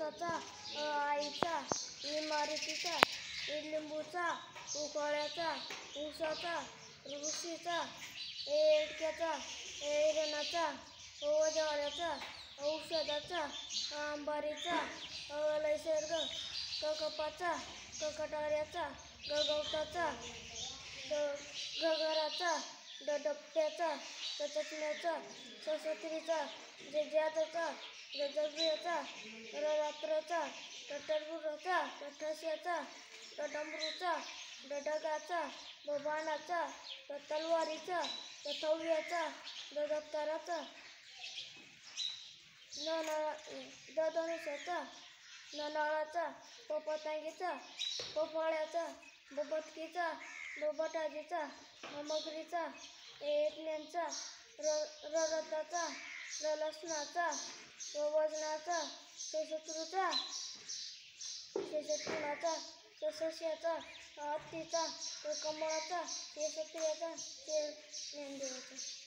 माणसाचा, आईचा, इमारतीचा, लिंबूचा, उकाळ्याचा, उसाचा, ऋषीचा, एडक्याचा, ऐरणाचा, वजवाड्याचा, औषधाचा, अंबारीचा, नैसर्ग, कपाचा, कटाऱ्याचा, गवताचा, घराचा, डप्प्याचा, चचण्याचा, सशस्त्रीचा, जजाचा, जजब्याचा, रात्राचा, टरबुराचा, ठस्याचा, डमरूचा, डगाचा, बाणाचा, तलवारीचा, थव्याचा, दप्तराचा, धनुष्याचा, नळाचा, पतंगीचा, पोफळ्याचा, बटकीचा, बटाजीचा, मगरीचा, एकल्यांचा, रथाचा, लसणाचा, वजनाचा, शत्रुनाचा, सस्याचा, हत्तीचा, कमळाचा, क्षत्रियाचा, ज्ञानदेवाचा.